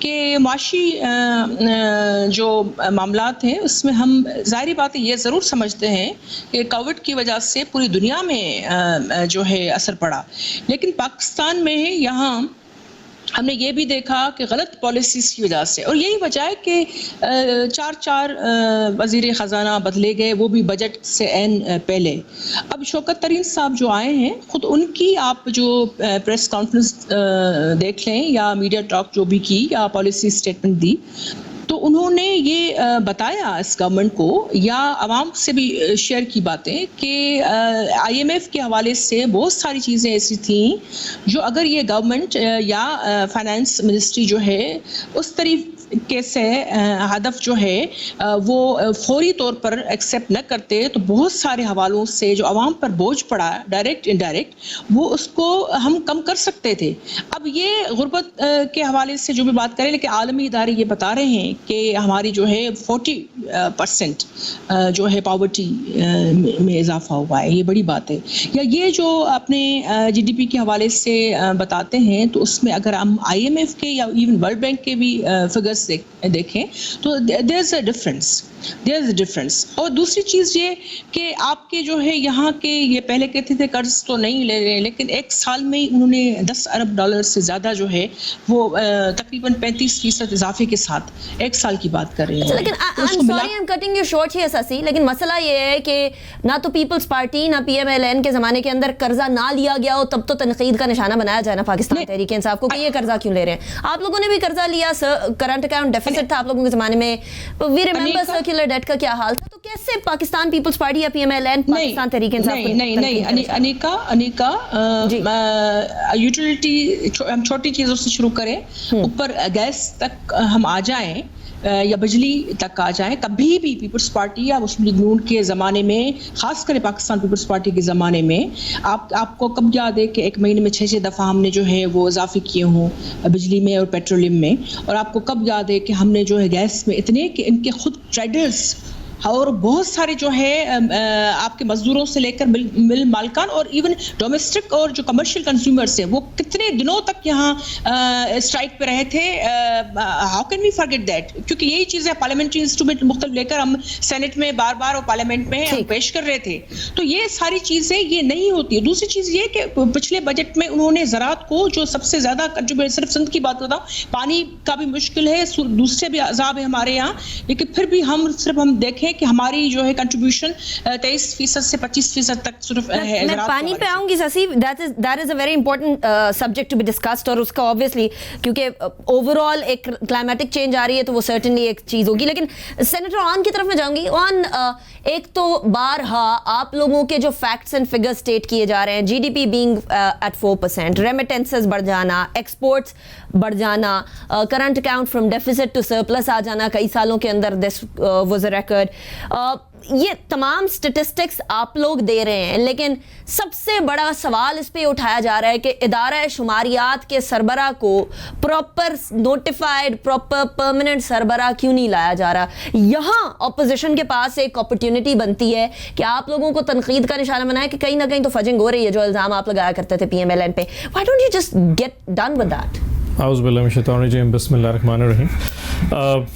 کہ معاشی جو معاملات ہیں اس میں ہم ظاہری بات ہے یہ ضرور سمجھتے ہیں کہ کووڈ کی وجہ سے پوری دنیا میں جو ہے اثر پڑا، لیکن پاکستان میں یہاں ہم نے یہ بھی دیکھا کہ غلط پالیسیز کی وجہ سے، اور یہی وجہ ہے کہ چار وزیر خزانہ بدلے گئے، وہ بھی بجٹ سے عین پہلے۔ اب شوکت ترین صاحب جو آئے ہیں، خود ان کی آپ جو پریس کانفرنس دیکھ لیں یا میڈیا ٹاک جو بھی کی یا پالیسی اسٹیٹمنٹ دی، تو انہوں نے یہ بتایا اس گورنمنٹ کو یا عوام سے بھی شیئر کی باتیں کہ آئی ایم ایف کے حوالے سے بہت ساری چیزیں ایسی تھیں جو اگر یہ گورنمنٹ یا فائنانس منسٹری جو ہے اس طریقے سے ہدف جو ہے وہ فوری طور پر ایکسیپٹ نہ کرتے تو بہت سارے حوالوں سے جو عوام پر بوجھ پڑا ڈائریکٹ انڈائریکٹ وہ اس کو ہم کم کر سکتے تھے۔ اب یہ غربت کے حوالے سے جو بھی بات کریں، لیکن عالمی ادارے یہ بتا رہے ہیں کہ ہماری جو ہے 40% جو ہے پاورٹی میں اضافہ ہوا ہے، یہ بڑی بات ہے۔ یا یہ جو اپنے جی ڈی پی کے حوالے سے بتاتے ہیں تو اس میں اگر ہم آئی ایم ایف کے یا ایون ورلڈ بینک کے بھی فگرز دیکھیں تو دیر از اے ڈفرینس۔ اور دوسری چیز یہ کہ آپ کے جو ہے یہاں کے یہ پہلے کہتے تھے قرض تو نہیں لے رہے، لیکن ایک سال میں انہوں نے $10 ارب سے زیادہ جو ہے وہ تقریباً 35% اضافے کے ساتھ ایک سال کی بات کر رہے ہیں۔ لیکن I'm cutting you short here سسی، لیکن مسئلہ یہ ہے کہ نہ تو پیپلز پارٹی نہ پی ایم ایل این کے زمانے کے اندر قرضہ نہ لیا گیا ہو، تب تو تنقید کا نشانہ بنایا جائے نا پاکستان تحریک انصاف کو کہ یہ قرضہ کیوں لے رہے ہیں۔ آپ لوگوں نے بھی قرضہ لیا، کرنٹ اکاؤنٹ ڈیفیسٹ تھا آپ لوگوں کے زمانے میں، وی ریممبر سرکولر ڈیٹ کا کیا حال تھا، تو کیسے پاکستان پیپلز پارٹی یا P M L N Pakistan Tehreek Insaf کو؟ نہیں انیکا یوٹیلیٹی ہم چھوٹی چیزوں سے شروع کریں، اوپر گیس تک ہم آ جائیں یا بجلی تک آ جائیں، کبھی بھی پیپلز پارٹی یا مسلم لیگ نون کے زمانے میں، خاص کر پاکستان پیپلز پارٹی کے زمانے میں، آپ کو کب یاد ہے کہ ایک مہینے میں 6 دفعہ ہم نے جو ہے وہ اضافے کیے ہوں بجلی میں اور پیٹرولیم میں، اور آپ کو کب یاد ہے کہ ہم نے جو ہے گیس میں اتنے کہ ان کے خود ٹریڈرز اور بہت سارے جو ہے آپ کے مزدوروں سے لے کر مل مالکان اور ایون ڈومیسٹک اور جو کمرشل کنزیومرز ہیں وہ کتنے دنوں تک یہاں اسٹرائک پہ رہے تھے۔ How can we forget that? کیونکہ یہی چیزیں پارلیمنٹری انسٹرومنٹ مختلف لے کر ہم سینٹ میں بار بار اور پارلیمنٹ میں ہم پیش کر رہے تھے، تو یہ ساری چیزیں یہ نہیں ہوتی۔ دوسری چیز یہ کہ پچھلے بجٹ میں انہوں نے زراعت کو جو سب سے زیادہ کنٹریبیوٹ، صرف سندھ کی بات بتاؤں، پانی کا بھی مشکل ہے، دوسرے بھی عذاب ہے ہمارے یہاں، لیکن پھر بھی ہم دیکھیں کہ ہماری جو ہے کنٹریبیوشن 23% سے 25% تک صرف ہے۔ میں پانی پہ آؤں گی Sassi, that is a very important subject to be discussed, اور اس کا اوبویسلی کیونکہ اوور آل ایک کلائمیٹک چینج آ رہی ہے تو وہ سرٹنلی ایک چیز ہوگی۔ لیکن سینیٹر آن کی طرف میں جاؤں گی۔ آن ایک تو بارہا آپ لوگوں کے جو فیکٹس اینڈ فگر اسٹیٹ کیے جا رہے ہیں، G D P bang at 4%، remittances بڑھ جانا، ایکسپورٹس بڑھ جانا، current account from deficit to surplus آ جانا کئی سالوں کے اندر، دس واز اے ریکارڈ۔ یہ تمام سٹیٹسٹکس آپ لوگ دے رہے ہیں، لیکن سب سے بڑا سوال اس پہ اٹھایا جا رہا ہے کہ ادارہ شماریات کے سربراہ کو پراپر نوٹیفائڈ پراپر پرماننٹ سربراہ کیوں نہیں لایا جا رہا؟ یہاں اپوزیشن کے پاس ایک اپرچونٹی بنتی ہے کہ آپ لوگوں کو تنقید کا نشانہ بنائے کہ کہیں نہ کہیں تو فجنگ ہو رہی ہے جو الزام آپ لگایا کرتے تھے پی ایم ایل این پہ۔ Why don't you just get done with that? اعوذ باللہ من الشیطان الرجیم، بسم اللہ الرحمن الرحیم۔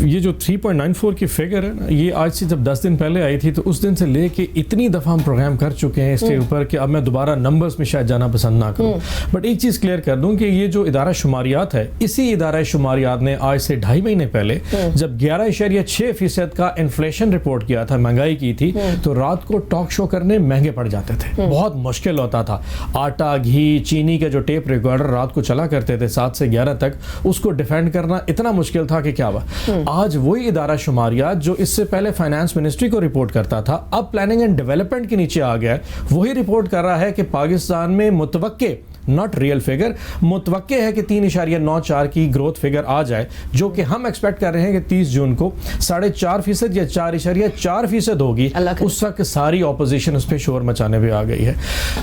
یہ جو 3.94 کی فگر ہے نا، یہ آج سے جب 10 دن پہلے آئی تھی تو اس دن سے لے کے اتنی دفعہ ہم پروگرام کر چکے ہیں اس کے اوپر کہ اب میں دوبارہ نمبرز میں شاید جانا پسند نہ کروں، بٹ ایک چیز کلیئر کر دوں کہ یہ جو ادارہ شماریات ہے، اسی ادارہ شماریات نے آج سے 2.5 مہینے پہلے جب 11.6% کا انفلیشن رپورٹ کیا تھا، مہنگائی کی تھی، تو رات کو ٹاک شو کرنے مہنگے پڑ جاتے تھے، بہت مشکل ہوتا تھا۔ آٹا، گھی، چینی کا جو ٹیپ ریکارڈر رات کو چلا کرتے تھے 7 سے 11 تک، اس کو ڈیفینڈ کرنا اتنا مشکل تھا کہ کیا ہوا۔ آج وہی ادارہ شماریات جو اس سے پہلے فائنانس منسٹری کو رپورٹ کرتا تھا، اب پلاننگ اینڈ ڈیولپمنٹ کے نیچے آ گیا ہے، وہی رپورٹ کر رہا ہے کہ پاکستان میں متوقع، ناٹ ریئل فگر، متوقع ہے کہ 3.94 کی گروتھ فگر آ جائے، جو کہ ہم ایکسپیکٹ کر رہے ہیں کہ 30 جون کو 4.5% یا 4.4% ہوگی۔ اس وقت ساری اپوزیشن اس پہ شور مچانے پہ آ گئی ہے۔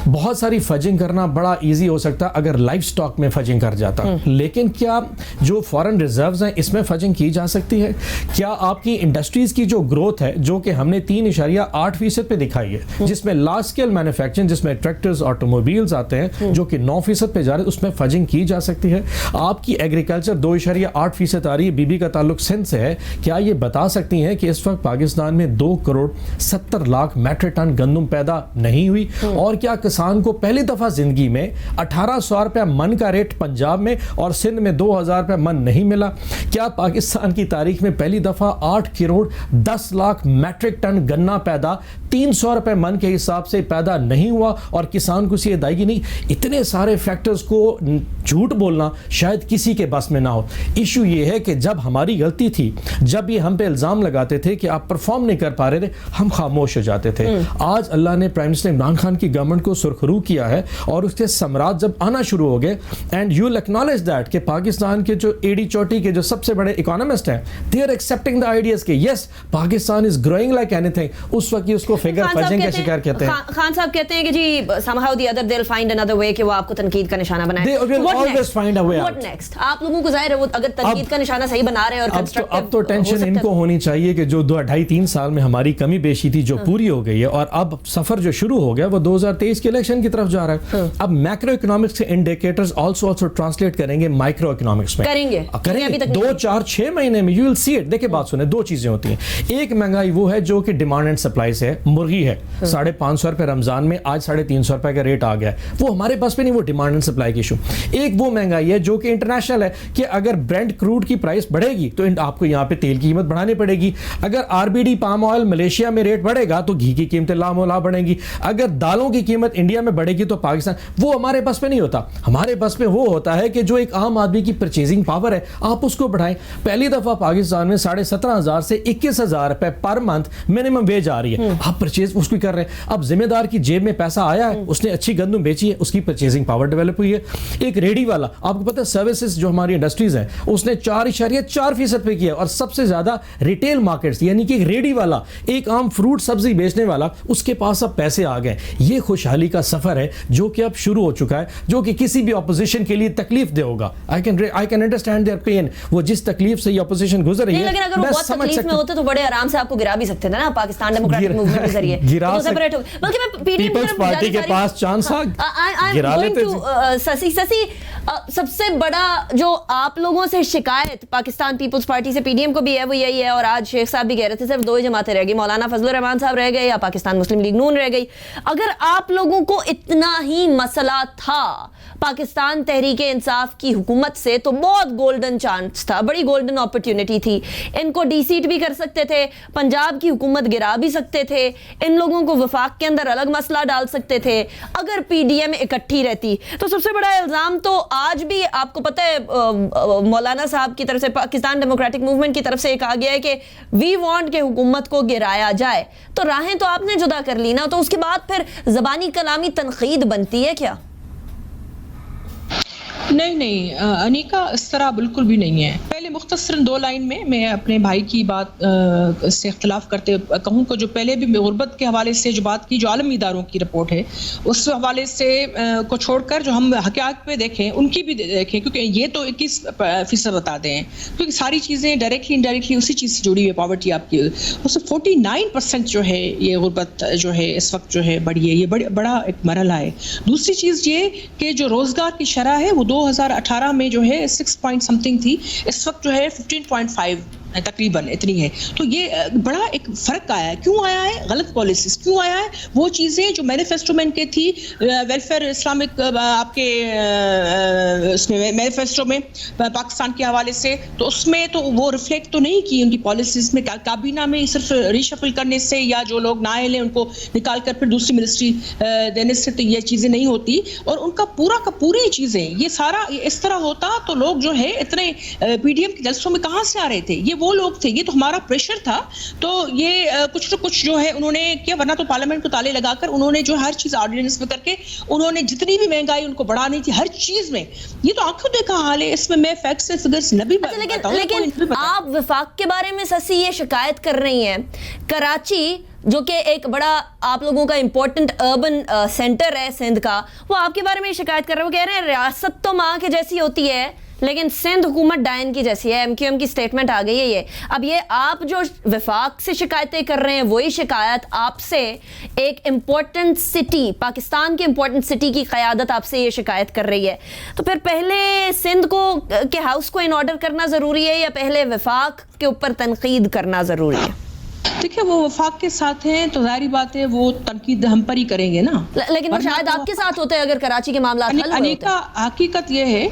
بہت ساری فجنگ کرنا بڑا ایزی ہو سکتا اگر لائف سٹاک میں فجنگ کر جاتا، لیکن کیا جو فارن ریزروز ہیں اس میں فجنگ کی جا سکتی ہے؟ کیا آپ کی انڈسٹریز کی جو گروتھ ہے، جو کہ ہم نے 3.8% پہ دکھائی ہے، جس میں لارج اسکیل مینوفیکچرنگ، جس میں ٹریکٹرز، آٹو موبائلز آتے ہیں، جو کہ 9% پہ جا رہے ہیں اس میں فجنگ کی جا سکتی ہے. آپ کی ایگریکلچر 2.8% آ رہی ہے, بی بی کا تعلق سندھ سے ہے. کیا یہ بتا سکتی ہیں کہ اس وقت پاکستان میں 2.70 کروڑ میٹرک ٹن گندم پیدا نہیں ہوئی؟ اور کیا کسان کو پہلی دفعہ زندگی میں 1800 روپے من کا ریٹ پنجاب میں اور سندھ میں 2000 روپے من نہیں ملا؟ کیا پاکستان کی تاریخ میں پہلی دفعہ 8 کروڑ 10 لاکھ میٹرک ٹن گنا پیدا 300 روپے من کے حساب سے پیدا نہیں ہوا اور کسان کو اسی ادائیگی نہیں؟ اتنے سارے فیکٹرز کو جھوٹ بولنا شاید کسی کے بس میں نہ ہو. ایشو یہ ہے کہ جب ہماری غلطی تھی, جب یہ ہم پہ الزام لگاتے تھے کہ آپ پرفارم نہیں کر پا رہے تھے, ہم خاموش ہو جاتے تھے. آج اللہ نے پرائم منسٹر عمران خان کی گورنمنٹ کو سرخرو کیا ہے اور اس کے ثمرات جب آنا شروع ہو گئے, and you will acknowledge that کہ پاکستان کے جو ایڈی چوٹی کے جو سب سے بڑے اکانومسٹ ہیں, they are accepting the ideas کہ yes Pakistan is growing like اینی تھنگ. اس وقت یہ اس کو فگر فجنگ کا شکار کہتے ہیں. خان صاحب کہتے ہیں کہ جی somehow the other they'll find another way کہ وہ آپ کو تنقید کا نشانہ بنائیں. They will always find a way out. What next? آپ لوگوں کو ظاہر ہے وہ اگر تنقید کا نشانہ صحیح بنا رہے ہیں اور کنسٹرکٹیو, اب تو ٹینشن ان کو ہونی چاہیے کہ جو 2.5-3 سال میں ہماری کمی بیشی تھی جو پوری ہو گئی ہے, اور اب سفر جو شروع ہو گیا وہ 2023 کے الیکشن کی طرف جا رہا ہے. اب میکرو اکنامکس کے انڈیکیٹرز آلسو ٹرانسلیٹ کریں گے مائکرو اکنامکس میں, کریں گے 2-4-6 مہینے میں. You will see it. دیکھیں بات سنیں, دو چیزیں ہوتی ہیں. ایک مہنگائی وہ ہے جو کہ ڈیمانڈ اینڈ سپلائی سے ہے. مرغی ہے 550 روپے رمضان میں, آج 350 روپے کا ریٹ آ گیا ہے, وہ ہمارے پاس پہ نہیں, وہ ڈیمانڈ اینڈ سپلائی کی ایشو. ایک وہ مہنگائی ہے جو کہ انٹرنیشنل ہے کہ اگر برینڈ کروڈ کی پرائس بڑھے گی تو آپ کو یہاں پہ تیل کی قیمت بڑھانی پڑے گی. اگر RBD پام آئل ملیشیا میں ریٹ بڑھے گا تو گھی کی قیمتیں لامولا بڑھیں گی. اگر دالوں کی قیمت انڈیا میں بڑھے گی تو پاکستان, وہ ہمارے بس پہ نہیں ہوتا. ہمارے بس پہ وہ ہوتا ہے کہ جو ایک عام آدمی کی پرچیزنگ پاور ہے آپ اس کو بڑھائیں. پہلی دفعہ پاکستان میں 17,500 سے 21,000 روپے پر منتھ منیمم ویج آ رہی ہے. آپ پرچیز اس کو کر رہے ہیں. اب ذمہ دار کی جیب میں پیسہ آیا ہے, اس نے اچھی گندم بیچی ہے, اس کی پرچیزنگ پاور ڈیولپ ہوئی ہے. ایک ریڈی والا, آپ کو پتہ ہے سروسز جو ہماری انڈسٹریز ہیں اس نے 4.4% پہ کیا, اور سب سے زیادہ ریٹیل مارکیٹس یعنی کہ ایک ریڈی والا, ایک عام فروٹ سبزی بیچنے والا, اس کے پاس اب پیسے آ گئے. یہ خوشحالی کا سفر ہے جو کہ اب شروع ہو چکا ہے, جو کہ کسی بھی اپوزیشن کے لیے تکلیف دہ ہوگا. I can understand their pain. وہ جس تکلیف سے یہ اپوزیشن گزر رہی ہے, لیکن اگر وہ بہت تکلیف میں ہوتے تو بڑے آرام سے آپ کو گرا بھی سکتے تھے نا پاکستان ڈیموکریٹک موومنٹ کے ذریعے. بلکہ میں پیپلز پارٹی کے پاس چانس گرا لیتے سسی سب سے بڑا جو آپ لوگوں سے شکایت پاکستان پیپلز پارٹی سے PDM کو بھی ہے وہ یہی ہے, اور آج شیخ صاحب بھی کہہ رہے تھے صرف 2 ہی جماعتیں رہ گئی, مولانا فضل الرحمان صاحب رہ گئے یا پاکستان مسلم لیگ نون رہ گئی. اگر آپ لوگوں کو اتنا ہی مسئلہ تھا پاکستان تحریک انصاف کی حکومت سے تو بہت گولڈن چانس تھا, بڑی گولڈن اپرچونٹی تھی. ان کو ڈی سیٹ بھی کر سکتے تھے, پنجاب کی حکومت گرا بھی سکتے تھے, ان لوگوں کو وفاق کے اندر الگ مسئلہ ڈال سکتے تھے اگر PDM اکٹھی رہتی. تو سب سے بڑا الزام تو آج بھی آپ کو پتہ ہے مولانا صاحب کی طرف سے, پاکستان ڈیموکریٹک موومنٹ کی طرف سے ایک آ گیا ہے کہ وی وانٹ کہ حکومت کو گرایا جائے. تو راہیں تو آپ نے جدا کر لی نا, تو اس کے بعد پھر زبانی کلامی تنقید بنتی ہے کیا؟ نہیں انیکا, اس طرح بالکل بھی نہیں ہے. پہلے مختصراً 2 لائن میں اپنے بھائی کی بات سے اختلاف کرتے کہوں کہ جو پہلے بھی غربت کے حوالے سے جو بات کی, جو عالمی اداروں کی رپورٹ ہے اس حوالے سے کو چھوڑ کر جو ہم حقائق پہ دیکھیں ان کی بھی دیکھیں, کیونکہ یہ تو 21% بتاتے ہیں, کیونکہ ساری چیزیں ڈائریکٹلی انڈائریکٹلی اسی چیز سے جڑی ہوئی. پاورٹی آپ کی اس سے 49% جو ہے یہ غربت جو ہے اس وقت جو ہے بڑی ہے. یہ بڑا ایک مرحلہ ہے. دوسری چیز یہ کہ جو روزگار کی شرح ہے وہ 2018 میں جو ہے 6 پوائنٹ سمتھنگ تھی, اس وقت جو ہے 15.5 تقریباً اتنی ہے. تو یہ بڑا ایک فرق آیا ہے. کیوں آیا ہے؟ غلط پالیسیز کیوں آیا ہے؟ وہ چیزیں جو مینیفیسٹو میں ان کے تھی, ویلفیئر اسلامک آپ کے اس میں مینیفیسٹو میں پاکستان کے حوالے سے, تو اس میں تو وہ ریفلیکٹ تو نہیں کی ان کی پالیسیز میں. کابینہ میں صرف ریشفل کرنے سے یا جو لوگ نائل ہیں ان کو نکال کر پھر دوسری منسٹری دینے سے تو یہ چیزیں نہیں ہوتی. اور ان کا پوری چیزیں یہ سارا اس طرح ہوتا تو لوگ جو ہے اتنے PDM کے جلسوں میں کہاں سے آ رہے تھے؟ یہ وہ لوگ تھے, یہ تو ہمارا پریشر تھا. تو یہ کچھ نہ کچھ جو ہے انہوں نے کیا, ورنہ تو پارلیمنٹ کو تالے لگا کر انہوں نے جو ہر چیز آرڈیننس میں کر کے انہوں نے جتنی بھی مہنگائی ان کو بڑھانی تھی ہر چیز میں. یہ تو آنکھوں دیکھا حال ہے. اس میں فیکٹس سے فگرز نہ بھی بتاؤں. لیکن آپ وفاق کے بارے میں سسی یہ شکایت کر رہی ہیں, کراچی جو کہ ایک بڑا آپ لوگوں کا امپورٹنٹ اربن سینٹر ہے سندھ کا, وہ آپ کے بارے میں شکایت کر رہے ہیں. وہ کہہ رہے ہیں ریاست تو ماں کے جیسی ہوتی ہے لیکن سندھ حکومت ڈائن کی جیسی ہے, ایم کیو ایم کی سٹیٹمنٹ آ گئی ہے یہ. اب یہ آپ جو وفاق سے شکایتیں کر رہے ہیں وہی شکایت آپ سے ایک امپورٹنٹ سٹی, پاکستان کے امپورٹنٹ سٹی کی قیادت آپ سے یہ شکایت کر رہی ہے, تو پھر پہلے سندھ کو کے ہاؤس کو ان آرڈر کرنا ضروری ہے یا پہلے وفاق کے اوپر تنقید کرنا ضروری ہے؟ دیکھیں وہ وفاق کے ساتھ ہیں تو ظاہری بات ہے وہ تنقید ہم پر ہی کریں گے نا, لیکن وہ شاید آپ کے ساتھ ہوتے ہیں اگر کراچی کے معاملات حل ہوئے ہوتے. انیکا حقیقت یہ ہے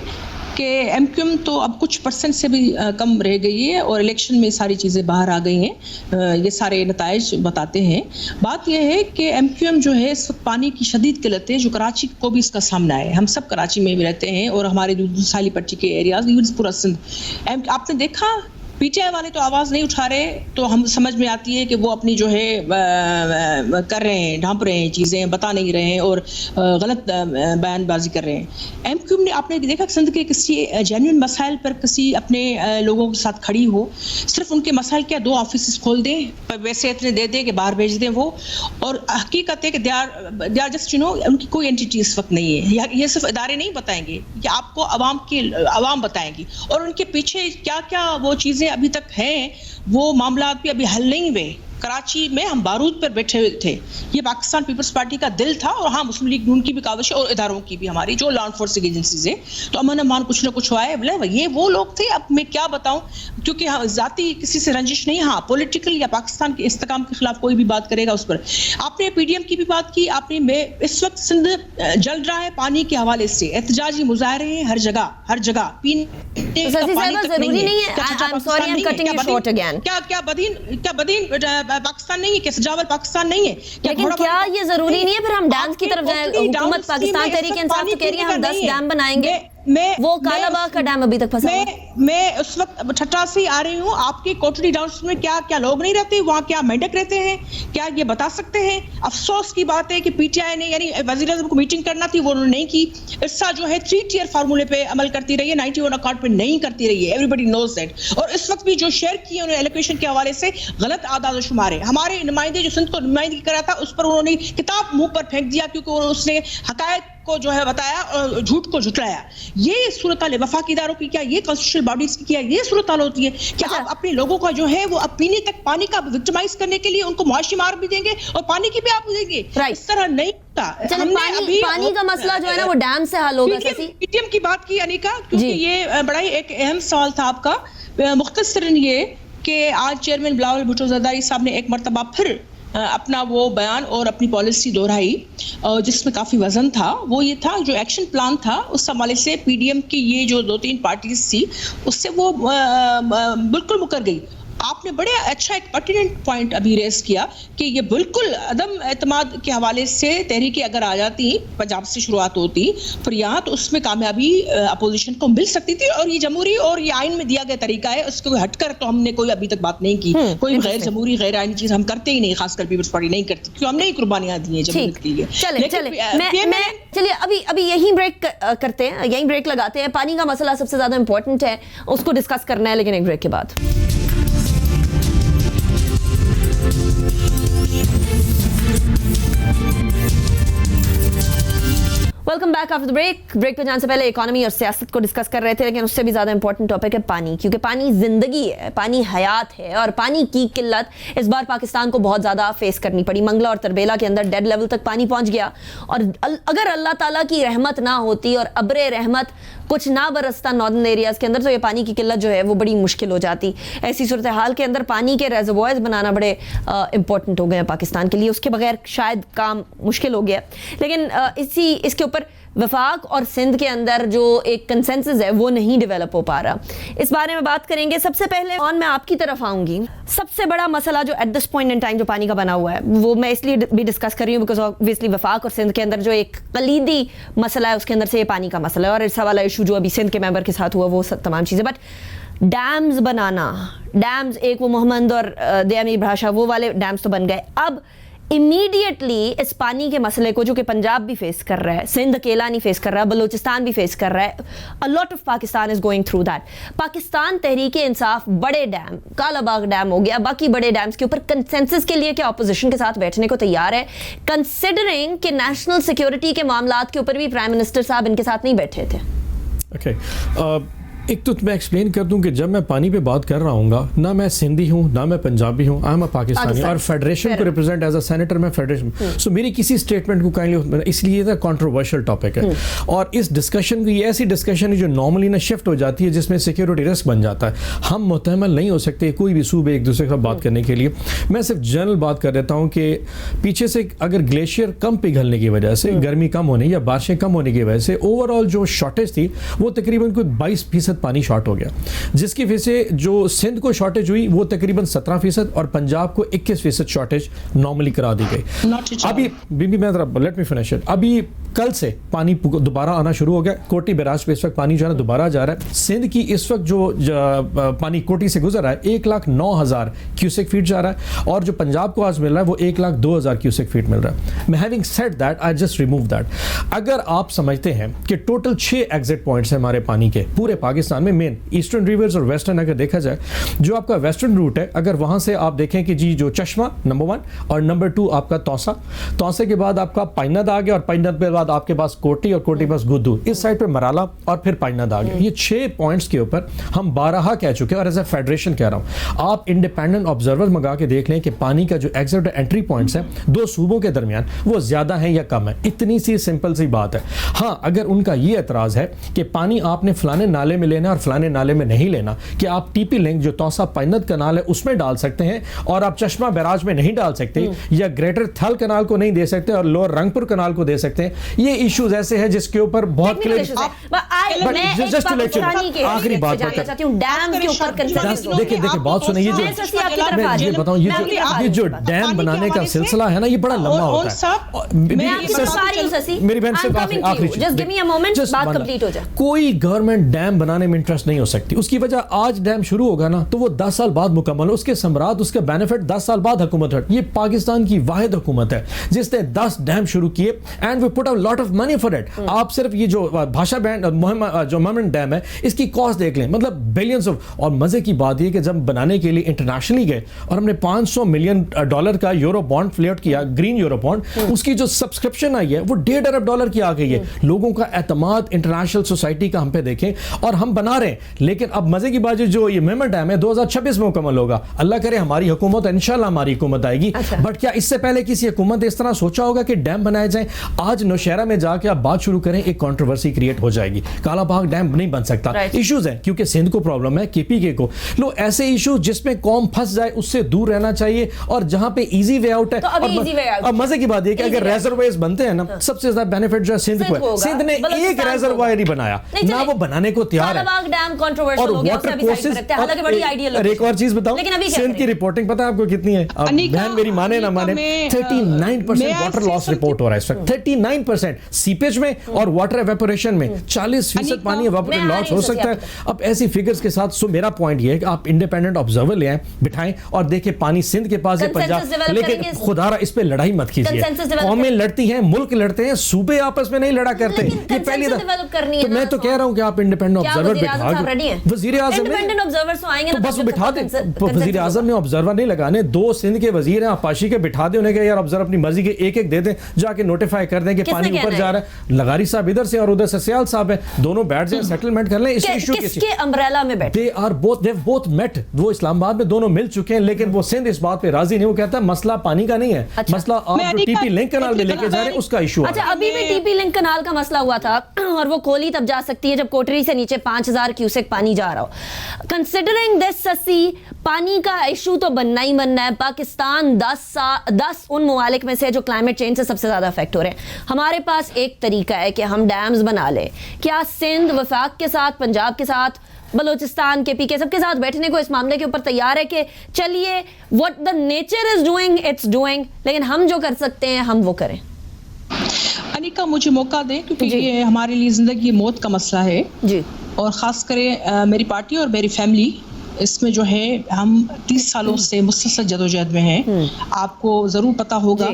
کہ ایم کیو ایم تو اب کچھ پرسنٹ سے بھی کم رہ گئی ہے اور الیکشن میں ساری چیزیں باہر آ گئی ہیں, یہ سارے نتائج بتاتے ہیں. بات یہ ہے کہ ایم کیو ایم جو ہے اس وقت پانی کی شدید قلت ہے جو کراچی کو بھی اس کا سامنا ہے. ہم سب کراچی میں بھی رہتے ہیں اور ہمارے سالی پٹی کے ایریاز ایون پورا سندھ. آپ نے دیکھا پی ٹی آئی والے تو آواز نہیں اٹھا رہے تو ہم سمجھ میں آتی ہے کہ وہ اپنی جو ہے کر رہے ہیں, ڈھانپ رہے ہیں, چیزیں بتا نہیں رہے ہیں اور غلط بیان بازی کر رہے ہیں. ایم کیو ایم نے آپ نے دیکھا سندھ کے کسی جینوئن مسائل پر کسی اپنے لوگوں کے ساتھ کھڑی ہو, صرف ان کے مسائل کیا 2 آفیسز کھول دیں, ویسے اتنے دے دیں کہ باہر بھیج دیں وہ, اور حقیقت ہے کہ دے آر جسٹ ان کی کوئی اینٹی اس وقت نہیں ہے. یہ صرف ادارے نہیں بتائیں گے, یہ آپ کو عوام بتائیں گی, اور ان کے پیچھے کیا کیا وہ چیزیں ابھی تک ہیں, وہ معاملات بھی ابھی حل نہیں ہوئے. کراچی میں ہم بارود پر بیٹھے ہوئے تھے, یہ پاکستان پیپلز پارٹی کا دل تھا, اور ہاں مسلم لیگ نون کی بھی کاوش ہے اور اداروں کی بھی, ہماری جو لا انفورسنگ ایجنسیز ہیں, تو امن امان کچھ نہ کچھ ہوا ہے. یہ وہ لوگ تھے, اب میں کیا بتاؤں, کیونکہ ذاتی کسی سے رنجش نہیں, ہاں پولیٹیکل یا پاکستان کے استحکام کے خلاف کوئی بھی بات کرے گا اس پر. آپ نے پی ڈی ایم کی بھی بات کی, آپ نے اس وقت سندھ جل رہا ہے پانی کے حوالے سے, احتجاجی مظاہرے ہیں ہر جگہ پینے کا پانی تک نہیں ہے. کیا بدین پاکستان نہیں ہے, کہ سجاول پاکستان نہیں ہے, لیکن کیا یہ ضروری نہیں ہے پھر ہم ڈیمز کی طرف جائیں؟ حکومت پاکستان تحریک انصاف تو کہہ رہی ہے ہم 10 ڈیم بنائیں گے, وہ کالا باغ کا ڈیم ابھی تک پھنسا ہے. میں اس وقت ٹھٹا سے آ رہی ہوں, آپ کے کوٹلی ڈاؤنس میں کیا لوگ نہیں رہتے وہاں, کیا مینڈک رہتے ہیں, کیا یہ بتا سکتے ہیں؟ افسوس کی بات ہے کہ پی ٹی آئی نے یعنی وزیر اعظم کو میٹنگ کرنا تھی وہ انہوں نے نہیں کی. عرصہ جو ہے 3 ٹیئر فارمولے پہ عمل کرتی رہی ہے, 91 اکارڈ پہ نہیں کرتی رہی ہے, ایوری بڈی نوز دیٹ. اور اس وقت بھی جو شیئر کیے انہوں نے الیکویشن کے حوالے سے غلط اعداد و شمار ہے. ہمارے نمائندے جو سندھ کو نمائندگی کر رہا تھا اس پر انہوں نے کتاب منہ پر پھینک دیا, کیونکہ اس نے حقائق کو جو ہے بتایا اور جھوٹ کو جھٹلایا. یہ صورتحال وفاقی اداروں کی کیا, یہ کانسٹیٹیوشنل باڈیز کی کیا یہ صورتحال ہوتی ہے کہ آپ اپنے لوگوں کا جو ہے وہ اب پینے تک پانی کا وکٹمائز کرنے کے لیے ان کو معاشی مار بھی دیں گے اور پانی کی بھی آپ دیں گے, اس طرح نہیں ہوتا. پانی کا مسئلہ جو ہے نا وہ ڈیم سے حل ہوگا. پی ٹی ایم کی بات کی انیکا, کیونکہ یہ بڑا ہی ایک اہم سوال تھا آپ کا. مختصراً یہ کہ آج چیئرمین بلاول بھٹو زرداری صاحب نے ایک مرتبہ پھر اپنا وہ بیان اور اپنی پالیسی دہرائی جس میں کافی وزن تھا. وہ یہ تھا جو ایکشن پلان تھا اس حوالے سے پی ڈی ایم کی یہ جو 2-3 پارٹیز تھی اس سے وہ بالکل مکر گئی. آپ نے بڑے اچھا ایک پرٹیننٹ پوائنٹ ابھی ریز کیا کہ یہ بالکل عدم اعتماد کے حوالے سے تحریکیں اگر آ جاتی, پنجاب سے شروعات ہوتی پھر یہاں, تو اس میں کامیابی اپوزیشن کو مل سکتی تھی. اور یہ جمہوری اور یہ آئین میں دیا گیا طریقہ ہے, اس کو ہٹ کر تو ہم نے کوئی ابھی تک بات نہیں کی. کوئی غیر جمہوری غیر آئینی چیز ہم کرتے ہی نہیں, خاص کر پیپلز پارٹی نہیں کرتی, کیونکہ ہم نے ہی قربانیاں دی ہیں جمہوریت کے لیے. چلیے ابھی یہیں بریک کرتے ہیں, یہیں بریک لگاتے ہیں. پانی کا مسئلہ سب سے زیادہ امپورٹنٹ ہے, اس کو ڈسکس کرنا ہے, لیکن ایک بریک کے بعد. Welcome back after break. Break پہ جانے سے پہلے اکانومی اور سیاست کو ڈسکس کر رہے تھے, لیکن اس سے بھی زیادہ امپورٹنٹ ٹاپک ہے پانی, کیونکہ پانی زندگی ہے, پانی حیات ہے, اور پانی کی قلت اس بار پاکستان کو بہت زیادہ فیس کرنی پڑی. منگلا اور تربیلا کے اندر ڈیڈ لیول تک پانی پہنچ گیا, اور اگر اللہ تعالیٰ کی رحمت نہ ہوتی اور ابر رحمت کچھ نہ برستا ناردرن ایریاز کے اندر, تو یہ پانی کی قلت جو ہے وہ بڑی مشکل ہو جاتی. ایسی صورتحال کے اندر پانی کے ریزروائرز بنانا بڑے امپورٹنٹ ہو گئے ہیں پاکستان کے لیے, اس کے بغیر شاید کام مشکل ہو گیا. لیکن اس کے اوپر وفاق اور سندھ کے اندر جو ایک کنسنسس ہے وہ نہیں ڈیولپ ہو پا رہا. اس بارے میں بات کریں گے. سب سے پہلے میں آپ کی طرف آؤں گی. سب سے بڑا مسئلہ جو at this point in time جو پانی کا بنا ہوا ہے, وہ میں اس لیے بھی ڈسکس کر رہی ہوں بیکاز obviously وفاق اور سندھ کے اندر جو ایک کلیدی مسئلہ ہے اس کے اندر سے یہ پانی کا مسئلہ ہے, اور اس والا ایشو جو ابھی سندھ کے ممبر کے ساتھ ہوا وہ تمام چیزیں. بٹ ڈیمز بنانا, ڈیمز ایک وہ محمد اور دیامی بھاشا وہ والے ڈیمز تو بن گئے. اب امیڈیٹلی اس پانی کے مسئلے کو جو کہ پنجاب بھی فیس کر رہا ہے, سندھ اکیلا نہیں فیس کر رہا, بلوچستان بھی فیس کر رہا ہے, a lot of Pakistan is going through that. Pakistan Tehreek انصاف بڑے ڈیم, کالا باغ ڈیم ہو گیا, باقی بڑے ڈیمز کے اوپر کنسنسس کے لیے کیا اپوزیشن کے ساتھ بیٹھنے کو تیار ہے, کنسیڈرنگ کہ نیشنل سیکیورٹی کے معاملات کے اوپر بھی پرائم منسٹر صاحب ان کے ساتھ نہیں بیٹھے تھے. Okay. ایک تو میں ایکسپلین کر دوں کہ جب میں پانی پہ بات کر رہا ہوں گا، نہ میں سندھی ہوں نہ میں پنجابی ہوں، آئی ایم اے پاکستانی، اور فیڈریشن کو ریپرزینٹ ایز اے سینیٹر میں فیڈریشن، سو میری کسی اسٹیٹمنٹ کو کائنڈلی، اس لیے یہ کنٹروورشل ٹاپک ہے. اور اس ڈسکشن کی، یہ ایسی ڈسکشن ہے جو نارملی نا شفٹ ہو جاتی ہے، جس میں سیکورٹی رسک بن جاتا ہے. ہم محتمل نہیں ہو سکتے کوئی بھی صوبے ایک دوسرے کے ساتھ بات کرنے کے لیے. میں صرف جنرل بات کر دیتا ہوں کہ پیچھے سے اگر گلیشیئر کم پگھلنے کی وجہ سے، گرمی کم ہونے یا بارشیں کم ہونے کی وجہ سے اوور آل جو شارٹیج تھی وہ تقریباً کوئی 22% پانی شارٹ ہو گیا، جس کی وجہ سے جو سندھ کو شارٹیج ہوئی وہ تقریباً 17% اور پنجاب کو 21% شارٹیج نارملی کرا دی گئی. ابھی میں لیٹ می فنش اٹ. ابھی کل سے پانی دوبارہ آنا شروع ہو گیا. کوٹی بیراج پہ اس وقت پانی جو ہے نا دوبارہ جا رہا ہے. سندھ کی اس وقت جو پانی کوٹی سے گزر رہا ہے 1,09,000 کیوسک فیٹ جا رہا ہے، اور جو پنجاب کو آج مل رہا ہے وہ 1,02,000 کیوسک فیٹ مل رہا ہے. میں having said that I just remove that. اگر آپ سمجھتے ہیں کہ ٹوٹل 6 ایگزٹ پوائنٹس ہیں ہمارے پانی کے پورے پاکستان میں، مین ایسٹرن ریورز اور ویسٹرن اگر دیکھا جائے، جو آپ کا ویسٹرن روٹ ہے اگر وہاں سے آپ دیکھیں کہ جی جو چشمہ نمبر 1 اور نمبر 2 آپ کا توسا کے بعد آپ کا پائند آ گیا، اور پائند کے بعد آپ کے پاس کوٹی، اور کوٹی پاس گدو، اس سائڈ پہ مرالا اور پھر پائند آ گیا. یہ 6 پوائنٹس کے اوپر ہم 12 کہہ چکے ہیں، اور ایز اے فیڈریشن کہہ رہا ہوں. آپ انڈیپینڈنٹ آبزرور منگا کے دیکھ لیں کہ پانی کا جو ایگزٹ انٹری پوائنٹس ہیں 2 صوبوں کے درمیان وہ زیادہ ہیں یا کم ہیں. اتنی سی سمپل سی بات ہے. ہاں اگر ان کا یہ اعتراض ہے کہ پانی آپ نے فلانے نالے میں لینا اور فلانے نالے میں نہیں لینا، کہ آپ ٹی پی لنک جو توسا پائند کنال ہے اس میں ڈال سکتے ہیں اور آپ چشمہ بیراج میں نہیں ڈال سکتے، یا گریٹر تھل کنال کو نہیں دے سکتے اور لوور رنگپور کنال کو دے سکتے ہیں، یہ ایشوز ایسے ہیں جس کے اوپر بہت آخری بات دیکھیں بات سنیں. یہ بتاؤں یہ جو ڈیم بنانے کا سلسلہ ہے نا یہ بڑا لمبا ہوتا ہے. میری بہن سے آخری کوئی گورنمنٹ ڈیم بنانے میں انٹرسٹ نہیں ہو سکتی. اس کی وجہ آج ڈیم شروع ہوگا نا تو وہ 10 سال بعد مکمل ہو، اس کے ثمرات، اس کا بینیفٹ 10 سال بعد حکومت ہے. یہ پاکستان کی واحد حکومت ہے جس نے 10 ڈیم شروع کیے and we put a lot of money for it. آپ صرف یہ جو بھاشا بینڈ جو مومنٹ ڈیم ہے اس کی کاسٹ دیکھ لیں، مطلب بلینز آف. اور مزے کی بات یہ کہ جب بنانے کے لیے انٹرنیشنلی گئے اور ہم نے $500 ملین کا یورو بانڈ فلیٹ کیا، گرین یورو بانڈ، اس کی جو سبسکرپشن آئی ہے وہ $1.5 ارب کی آ گئی ہے. لوگوں کا اعتماد انٹرنیشنل سوسائٹی کا ہم پہ دیکھیں، اور ہم بنا رہے ہیں. لیکن اب مزے کی بات جو یہ میمن ڈیم ہے 2026 میں مکمل ہوگا. اللہ کرے ہماری حکومت، انشاءاللہ ہماری حکومت آئے گی. بٹ کیا اس سے پہلے کسی حکومت نے اس طرح سوچا ہوگا کہ ڈیم بنائے جائیں؟ آج نوشہرہ میں جا کے آپ بات شروع کریں ایک کنٹروورسی کریٹ ہو جائے گی. کالا باغ ڈیم نہیں بن سکتا. ایشوز ہیں کیونکہ سندھ کو پرابلم ہے، کے پی کے کو. لو ایسے ایشوز جس میں قوم پھنس جائے اس سے دور رہنا چاہیے، اور جہاں پہ ایزی وے آؤٹ ہے. اب مزے کی بات یہ کہ اگر ریزروائرز بنتے ہیں نا سب سے زیادہ بینیفٹ جو ہے سندھ کو ہے. سندھ نے ایک ریزروائر ہی بنایا نہ، وہ بنانے کو تیار ہے. اور واٹر کورسز، ایک اور چیز بتاؤں، سندھ کی رپورٹنگ پتہ ہے آپ کو کتنی ہے؟ بہن میری مانے نہ مانے 39% واٹر لاس رپورٹ ہو رہا ہے اس وقت. 39% سیپیج میں اور واٹر ایویپوریشن میں 40% پانی لاس ہو سکتا ہے. اب ایسی فگرز کے ساتھ میرا پوائنٹ یہ ہے کہ آپ انڈیپینڈنٹ آبزرور لے آئیں، بٹھائیں اور دیکھیں پانی سندھ کے پاس ہے، پنجاب، لیکن خدا را اس پہ لڑائی مت کیجیے. قومیں لڑتی ہیں، ملک لڑتے ہیں، صوبے آپس میں نہیں لڑا کرتے. یہ پہلی تو میں تو کہہ رہا ہوں کہ آپ انڈیپینڈنٹ آبزرور بٹھا دیں. وزیر اعظم تو بس وہ بٹھا دیں. وزیر اعظم نے آبزرور نہیں لگانے، 2 سندھ کے وزیر ہیں آپاشی کے، بٹھا دیں انہیں کہ یار آبزرور اپنی مرضی کے ایک دے دیں، جا کے نوٹیفائی کر دیں کہ پانی اوپر جا رہا ہے. لغاری صاحب ادھر سے اور ادھر سے سیال صاحب ہیں، دونوں بیٹھ جائیں، سیٹلمنٹ کر لیں اس ایشو کے. کس کے امبریلا میں بیٹھے؟ they are both they've both met. وہ اسلام آباد میں دونوں مل چکے ہیں، لیکن وہ سندھ اس بات پہ راضی نہیں. وہ کہتا ہے مسئلہ پانی کا نہیں ہے، مسئلہ آپ جو ٹی پی لنک کنال میں لے کے جا رہے ہیں اس کا ایشو ہے. اچھا ابھی بھی ٹی پی لنک کنال کا مسئلہ ہوا تھا، اور وہ کھولی تب جا سکتی ہے جب کوٹری سے نیچے 5000 کیوسک پانی جا رہا ہو. کنسیڈرنگ دس سسی پانی کا ایشو تو بننا ہی بننا ہے. پاکستان 10 ان ممالک میں سے جو کلائمیٹ چینج سے سب سے زیادہ افیکٹ ہو رہے ہیں. ہمارے پاس ایک طریقہ ہے کہ ہم ڈیمز بنا لیں. کیا سندھ وفاق کے ساتھ، پنجاب کے ساتھ، بلوچستان کے پی کے سب کے ساتھ بیٹھنے کو اس معاملے کے اوپر تیار ہے کہ چلیے what the nature is doing it's doing، لیکن ہم جو کر سکتے ہیں ہم وہ کریں؟ انیکا مجھے موقع دیں کیونکہ یہ ہمارے لیے زندگی موت کا مسئلہ ہے جی، اور خاص کریں میری پارٹی اور میری فیملی اس میں جو ہے ہم 30 سالوں سے مسلسل جدوجہد میں ہیں. آپ کو ضرور پتہ ہوگا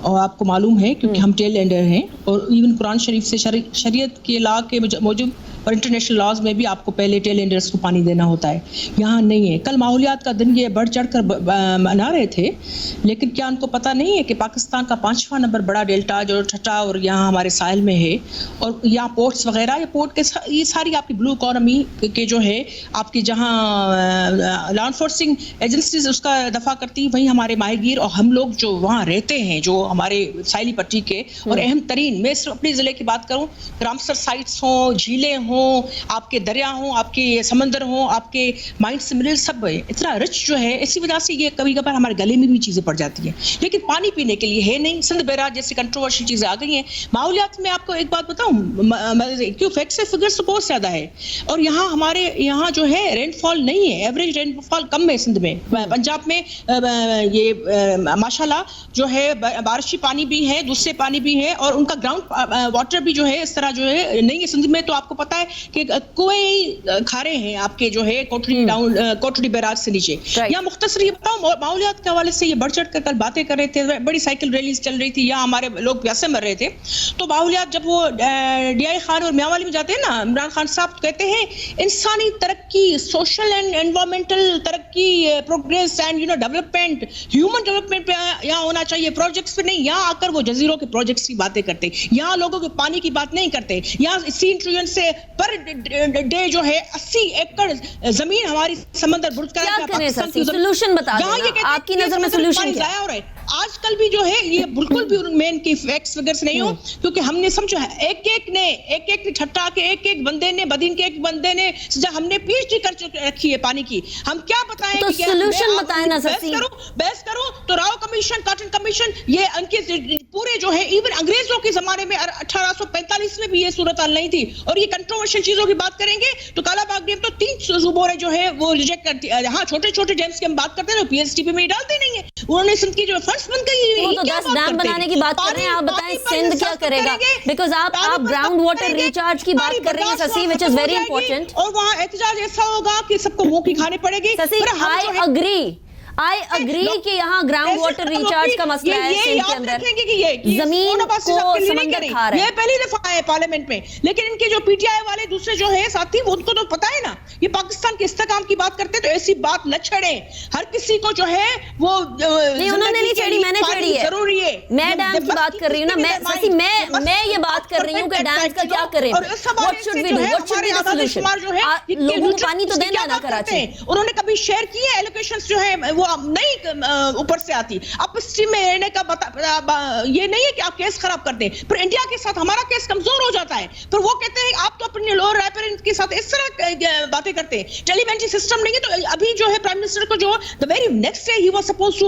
اور آپ کو معلوم ہے کیونکہ ہم ٹیل اینڈر ہیں، اور ایون قرآن شریف سے شریعت کے لا کے موجب اور انٹرنیشنل لاز میں بھی آپ کو پہلے ٹیل اینڈرس کو پانی دینا ہوتا ہے. یہاں نہیں ہے. کل ماحولیات کا دن یہ بڑھ چڑھ کر منا رہے تھے, لیکن کیا ان کو پتہ نہیں ہے کہ پاکستان کا 5واں نمبر بڑا ڈیلٹا جو ٹھٹا اور یہاں ہمارے ساحل میں ہے, اور یہاں پورٹس وغیرہ, یہ پورٹ کے یہ ساری آپ کی بلو اکانومی کے جو ہے آپ کی جہاں لا انفورسنگ ایجنسیز اس کا دفاع کرتی ہیں, وہیں ہمارے ماہی گیر اور ہم لوگ جو وہاں رہتے ہیں, جو ہمارے ساحلی پٹی کے. اور اہم ترین, میں صرف اپنے ضلع کی بات کروں, رامسر سائٹس ہوں, جھیلیں ہوں, آپ کے دریا ہوں, آپ کے سمندر ہوں, آپ کے مائنڈس منرل سب اتنا رچ جو ہے, اسی وجہ سے یہ کبھی کبھار ہمارے گلے میں بھی چیزیں پڑ جاتی ہیں, لیکن پانی پینے کے لیے ہے نہیں. سندھ بیراج جیسی کنٹروورشل چیزیں آ گئی ہیں. ماحولیات میں آپ کو ایک بات بتاؤں, کیوں فیکٹس فگرس تو بہت زیادہ ہے, اور یہاں ہمارے یہاں جو ہے رین فال نہیں ہے, ایوریج رین فال کم ہے سندھ میں. پنجاب میں یہ ماشاءاللہ جو ہے بارشی پانی بھی ہے, دوسرے پانی بھی ہے, اور ان کا گراؤنڈ واٹر بھی جو ہے اس طرح جو ہے نہیں ہے. سندھ میں تو آپ کو پتا ہے کہ کوئی کھارے ہیں آپ کے جو ہے کوٹڑی بیراج سے نیچے. یا مختصر یہ بتاؤں, ماحولیات کے حوالے سے یہ بڑھ چڑھ کر کل باتیں کر رہے تھے, بڑی سائیکل ریلیز چل رہی تھی, یا ہمارے لوگ پیاسے مر رہے تھے. تو ماحولیات جب وہ ڈی آئی خان اور میاں والی میں جاتے ہیں نا, عمران خان صاحب کہتے ہیں انسانی ترقی, سوشل اینڈ انوائرمنٹل ترقی, progress and development, human development پہ یہاں ہونا چاہیے, پروجیکٹس پہ نہیں. یہاں آ کر وہ جزیروں کے پروجیکٹس کی باتیں کرتے, یہاں لوگوں کے پانی کی بات نہیں کرتے. یہاں 3 ٹریلین سے پر ڈے جو ہے 80 ایکڑ زمین ہماری سمندر برج کا سولوشن بتا دیں, آپ کی نظر میں سولوشن کیا ہے؟ آج کل بھی جو ہے یہ بالکل بھی مین کی فیکٹس فگرس نہیں ہو, کیونکہ ہم نے سمجھا ہے ایک نے ٹھٹا کے ایک بندے نے, بدین کے ایک بندے نے, ہم نے پی ایچ ڈی کر رکھی ہے پانی کی. ہم کیا بتائیں تو سولوشن بتائیں نا سسی. بحث کرو تو راؤ کمیشن, کاٹن کمیشن, یہ ان کے پورے جو ہے ایون انگریزوں کے زمانے میں 1845 میں بھی یہ صورتحال نہیں تھی. اور یہ کنٹروورشل چیزوں کی بات کریں گے تو کالا باغ ڈیم تو 3 صوبوں نے جو ہے وہ ریجیکٹ کرتی ہے. ہاں چھوٹے چھوٹے ڈیمز کی ہم بات کرتے ہیں تو پی ایس ٹی پی میں ڈالتے نہیں ہیں. انہوں نے سندھ کی جو فرسٹ بند گئی, وہ تو 10 ڈیم بنانے کی بات کر رہے ہیں, آپ بتائیں سندھ کیا کرے گا, بیکاز آپ گراؤنڈ واٹر ریچارج کی بات کر رہے ہیں سسی, وچ از ویری امپورٹنٹ. اور وہاں احتجاج ایسا ہوگا کہ سب کو منہ کی کھانے پڑے گی. I agree کہ یہاں گراؤنڈ واٹر ریچارج کا مسئلہ ہے سندھ کے اندر, زمین کو سمندر کھا رہا ہے. یہ پہلی دفعہ ہے پارلیمنٹ میں, لیکن ان کے جو پی ٹی آئی والے دوسرے جو ہے ساتھی, ان کو تو پتا ہے نا, یہ پاکستان کے استحکام کی بات کرتے تو ایسی بات نہ چھڑیں. ہر کسی کو جو ہے وہ نہیں, انہوں نے نہیں چھڑی, میں نے چھڑی ہے. ضروری ہے, میں ڈیم کی بات کر رہی ہوں نا, میں یہ بات کر رہی ہوں کہ ڈیم کا کیا کریں, what should we do, what should be the solution. لوگوں کو پانی تو دینا ہے نا کراچی. انہوں نے کبھی شیئر کیے ایلوکیشنز جو ہے وہ نہیں اوپر سے آتی. اب اس ٹیم میں رہنے کا یہ نہیں ہے کہ آپ کیس خراب کر دیں, پر انڈیا کے ساتھ ہمارا کیس کمزور ہو جاتا ہے. پھر وہ کہتے ہیں آپ تو اپنے لوور رائپر کے ساتھ اس طرح باتیں کرتے ہیں. ٹیلیمنٹری سسٹم نہیں ہے. تو ابھی جو ہے پرائم منسٹر کو جو the very next day he was supposed to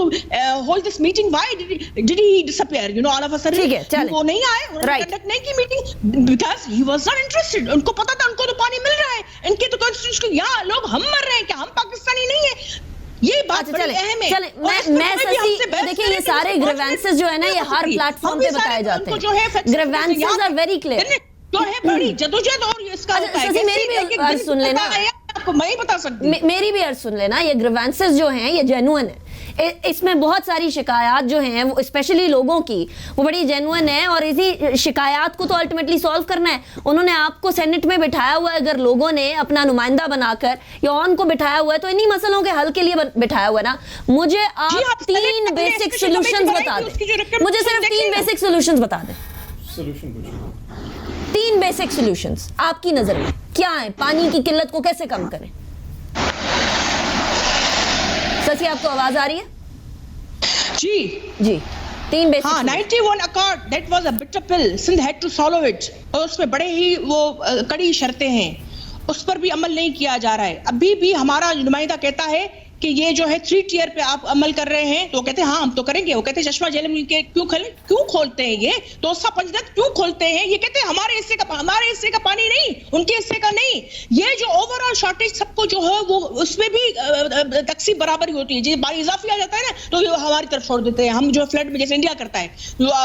hold this meeting, why did he disappear, all of a sudden وہ نہیں آئے, انہوں نے کنڈکٹ نہیں کی meeting because he was not interested. ان کو پتا تھا ان کو تو پانی مل رہا ہے, ان کے تو کانسٹیٹیوشن, یہاں لوگ ہم مر رہے ہیں کہ ہم پاکستانی نہیں ہیں. یہ بات بڑی اہم ہے. میں سسی دیکھیں, یہ سارے گریوانسز جو ہے نا یہ ہر پلیٹ فارم پہ بتائے جاتے ہیں. گریوانسز آر ویری کلیئر, جو ہے بڑی جدوجہد, اور اس کا سسی میری بھی عرض سن لینا, آپ کو میں ہی بتا سکتی, میری بھی عرض سن لینا. یہ گریوانسز جو ہیں یہ جینوئن ہیں, اس میں بہت ساری شکایات جو ہیں وہ اسپیشلی لوگوں کی وہ بڑی جینوئن ہے, اور اسی شکایات کو تو الٹیمیٹلی سالو کرنا ہے. انہوں نے آپ کو سینٹ میں بٹھایا ہوا ہے, اگر لوگوں نے اپنا نمائندہ بنا کر یا آن کو بٹھایا ہوا ہے تو انہی مسئلوں کے حل کے لیے بٹھایا ہوا ہے نا. مجھے آپ 3 بیسک سولوشنز بتا دیں, مجھے صرف 3 بیسک سولوشنز بتا دیں. 3 بیسک سولوشنز آپ کی نظر میں کیا ہیں, پانی کی قلت کو کیسے کم کریں؟ سسی آپ کو آواز آ رہی ہے؟ جی 3 بیسک. ہاں 91 accord, that was a bitter pill, Sindh had to swallow it. اور اس میں بڑے ہی وہ کڑی شرطیں ہیں, اس پر بھی عمل نہیں کیا جا رہا ہے. ابھی بھی ہمارا نمائندہ کہتا ہے کہ یہ جو ہے 3 ٹیئر پہ آپ عمل کر رہے ہیں, تو وہ کہتے ہیں ہاں ہم تو کریں گے. وہ کہتے ہیں چشمہ جیل مل کے کیوں کھولتے ہیں, یہ توسا پنجرت کیوں کھولتے ہیں, یہ کہتے ہیں ہمارے حصے کا پانی نہیں, ان کے حصے کا نہیں. یہ جو اوور آل شارٹیج سب کو جو ہے وہ اس میں بھی تقسیم برابر ہی ہوتی ہے. جب پانی اضافی آ جاتا ہے نا تو یہ ہماری طرف چھوڑ دیتے ہیں. ہم جو فلڈ میں جیسے انڈیا کرتا ہے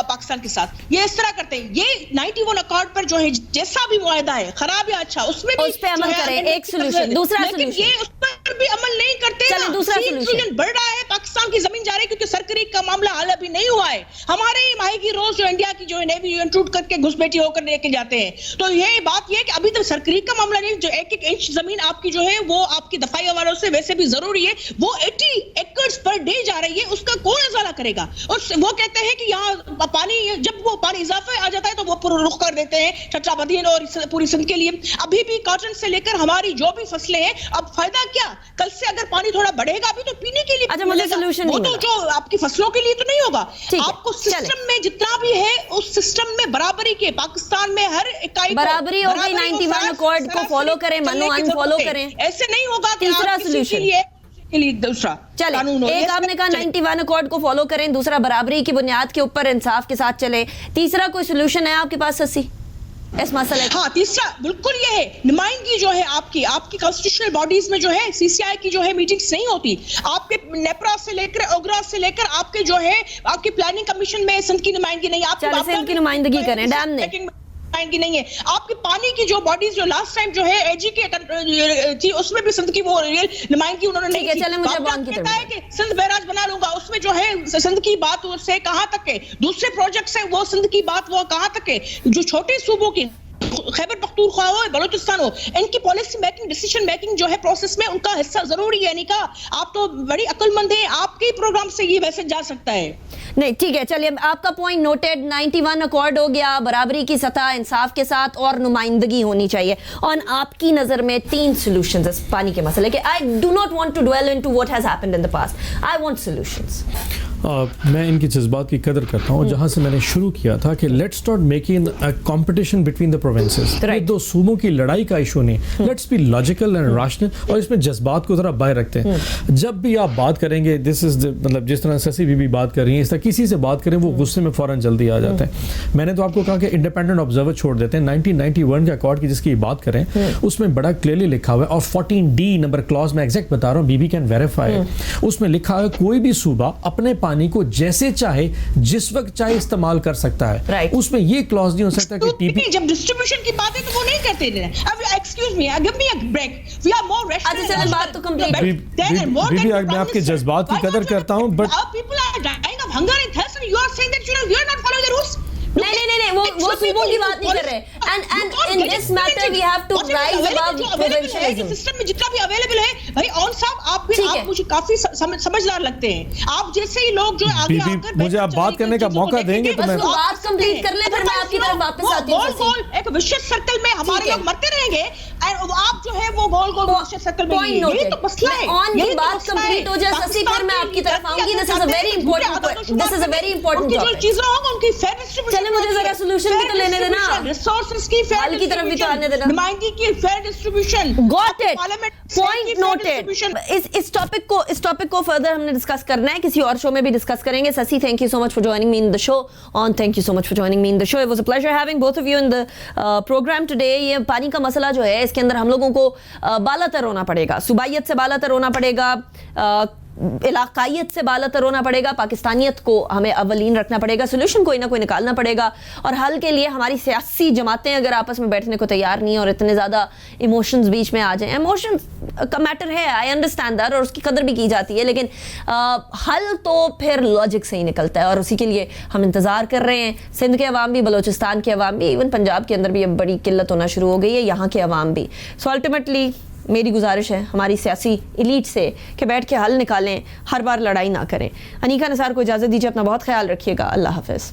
پاکستان کے ساتھ, یہ اس طرح کرتے ہیں. یہ 91 اکارڈ پر جو ہے جیسا بھی معاہدہ ہے, خراب یا اچھا, اس میں بھی اس پہ عمل کریں. ایک سولوشن. دوسرا سولوشن بھی عمل نہیں کرتے. چلیں دوسرا 3 ٹریلین بڑھ رہا ہے, پاکستان کی زمین جا رہی ہے کیونکہ سرکری کا معاملہ حال ابھی نہیں ہوا ہے. ہمارے ہی ماہی گیر روز جو انڈیا کی جو ہے نیوی انٹروٹ کر کے گھس بیٹھی ہو کر لے کے جاتے ہیں. تو یہ بات یہ ہے کہ ابھی تک سرکری کا معاملہ نہیں, جو 1-1 انچ زمین آپ کی جو ہے وہ آپ کی دفاعی حوالوں سے ویسے بھی ضروری ہے, وہ 80 ایکڑز پر ڈے جا رہی ہے, اس کا کون ازالہ کرے گا؟ اور وہ کہتے ہیں کہ یہاں پانی, جب وہ پانی اضافہ آ جاتا ہے تو وہ پر رخ کر دیتے ہیں چٹا بدین اور پوری سندھ کے لیے. ابھی بھی کاٹن سے لے کر ہماری جو بھی فصلیں ہیں, اب فائدہ کیا؟ کل سے اگر پانی تھوڑا بڑھے گا ابھی تو پینے کے لیے, اچھا مجھے سولوشن وہ تو جو آپ کی فصلوں کے لیے تو نہیں ہوگا. آپ کو چلیں. سسٹم میں جتنا بھی ہے اس سسٹم میں برابری کے, پاکستان میں ہر اکائی برابری ہو گئی, 91 اکارڈ کو فالو کریں, منو ان فالو کریں, ایسے نہیں ہوگا. تیسرا سولوشن کے لیے دوسرا چلیں, ایک آپ نے کہا 91 اکارڈ کو فالو کریں, دوسرا برابری کی بنیاد کے اوپر انصاف کے ساتھ چلیں, تیسرا کوئی سولوشن ہے آپ کے پاس سسی اس مسئلے؟ ہاں تیسرا بالکل یہ ہے, نمائندگی جو ہے آپ کی کانسٹیٹیوشنل باڈیز میں جو ہے سی سی آئی کی جو ہے میٹنگز نہیں ہوتی. آپ کے نیپرا سے لے کر اوگرا سے لے کر آپ کے جو ہے آپ کی پلاننگ کمیشن میں سندھ کی نمائندگی نہیں. آپ سندھ کی نمائندگی کریں, ڈیم نے نہیں ہے. آپ کی پانی کی جو باڈیز جو لاسٹ ٹائم جو ہے اے جی کے تھی اس میں بھی سندھ کی وہ ریئل نمائندگی انہوں نے نہیں کی. چلیں مجھے بان کی طرف ہے کہ سندھ بیراج بنا لوں گا, اس میں جو ہے سندھ کی بات سے کہاں تک ہے, دوسرے پروجیکٹس ہیں وہ سندھ کی بات وہ کہاں تک ہے, جو چھوٹے صوبوں کی خیبر پختونخوا ہو بلوچستان ہو, ان کی پالیسی میکنگ ڈیسیژن میکنگ جو ہے پروسیس میں ان کا حصہ ضروری ہے. نہیں کہا آپ تو بڑی عقل مند ہیں, آپ کے پروگرام سے یہ ویسے جا سکتا ہے. نہیں ٹھیک ہے, چلیے آپ کا پوائنٹ نوٹڈ, 91 اکارڈ ہو گیا, برابری کی سطح انصاف کے ساتھ اور نمائندگی ہونی چاہیے. اور آپ کی نظر میں 3 سولوشنز اس پانی کے مسئلے کے. I do not want to dwell into what has happened in the past. I want solutions. میں ان کی جذبات کی قدر کرتا ہوں, جہاں سے میں نے شروع کیا تھا کہ let's start making competition between the provinces. یہ 2 صوبوں کی لڑائی کا ایشو نہیں, لیٹس بی لاجیکل اینڈ راشنل, اور اس میں جذبات کو ذرا باہر رکھتے ہیں. جب بھی آپ بات کریں گے, دس از مطلب جس طرح سسی بھی بات کر رہی ہیں, اس طرح کسی سے بات کریں وہ غصے میں فوراً جلدی آ جاتے ہیں. میں نے تو آپ کو کہا کہ انڈیپینڈنٹ آبزرور چھوڑ دیتے ہیں. 1991 کے اکارڈ کی جس کی بات کریں اس میں بڑا کلیئرلی لکھا ہوا ہے, اور 14D نمبر کلاس میں ایگزیکٹ بتا رہا ہوں, بی بی کین ویریفائی, اس میں لکھا ہے کوئی بھی صوبہ اپنے پانی کو جیسے چاہے جس وقت چاہے استعمال کر سکتا ہے. اس میں یہ کلاس نہیں ہو سکتا کہ ٹی پی, جب ڈسٹریبیوشن کی بات ہے تو وہ نہیں کرتے ہیں. اب excuse me, give me a break, we are more rational. اچھا چلیں بات تو کمپلیٹ. بی بی میں آپ کے جذبات کی قدر کرتا ہوں, but people are dying of hunger and thirst and you are seeing that we are not following the rules. نہیں وہ صوبوں کی بات نہیں کر رہے. And in this matter we have to rise above provincialism. System میں جتنا بھی اویلیبل ہے بھائی, اون صاحب آپ مجھے کافی سمجھدار لگتے ہیں. آپ جیسے ہی لوگ جو آگے آ کر مجھے آپ بات کرنے کا موقع دیں گے تو میں بات کمپلیٹ کر لیں, پھر میں آپ کی طرف واپس آتی ہوں. گول ایک وشیش سرکل میں ہمارے لوگ مرتے رہیں گے, آپ جو ہے وہ گول گول وشیش سرکل میں, یہی تو مسئلہ ہے. آن کی بات کمپلیٹ ہو جائے سسی, پھر میں آپ کی طرف آؤں گی. This is a very important topic. چیزیں ہوں ان کی فیئر ڈسٹریبیوشن. چلیں مجھے ذرا سولوشن بھی تو لینے دینا, ریسورسز کی فیئر حل کی طرف بھی تو آنے دینا, نمائندگی کی fair distribution. Got it, point noted. اس ٹاپک کو فردر ہم نے ڈسکس کرنا ہے, کسی اور شو میں بھی ڈسکس کریں گے. Sassi, thank you so much for joining me in the show. آن, thank you so much for joining me in the show. It was a pleasure having both of you in the program today. یہ پانی کا مسئلہ جو ہے, اس کے اندر ہم لوگوں کو بالا تر ہونا پڑے گا, صوبائیت سے بالا تر ہونا پڑے گا, علاقائیت سے بالا تر ہونا پڑے گا, پاکستانیت کو ہمیں اولین رکھنا پڑے گا, سولوشن کوئی نہ کوئی نکالنا پڑے گا. اور حل کے لیے ہماری سیاسی جماعتیں اگر آپس میں بیٹھنے کو تیار نہیں اور اتنے زیادہ ایموشنز بیچ میں آ جائیں, ایموشنز کا میٹر ہے, آئی انڈرسٹینڈ دیٹ, اور اس کی قدر بھی کی جاتی ہے, لیکن حل تو پھر لاجک سے ہی نکلتا ہے, اور اسی کے لیے ہم انتظار کر رہے ہیں. سندھ کے عوام بھی, بلوچستان کے عوام بھی, ایون پنجاب کے اندر بھی اب بڑی قلت ہونا شروع ہو گئی ہے, یہاں کے عوام بھی. سو الٹیمیٹلی میری گزارش ہے ہماری سیاسی ایلیٹ سے کہ بیٹھ کے حل نکالیں, ہر بار لڑائی نہ کریں. انیکا نثار کو اجازت دیجیے, اپنا بہت خیال رکھیے گا, اللہ حافظ.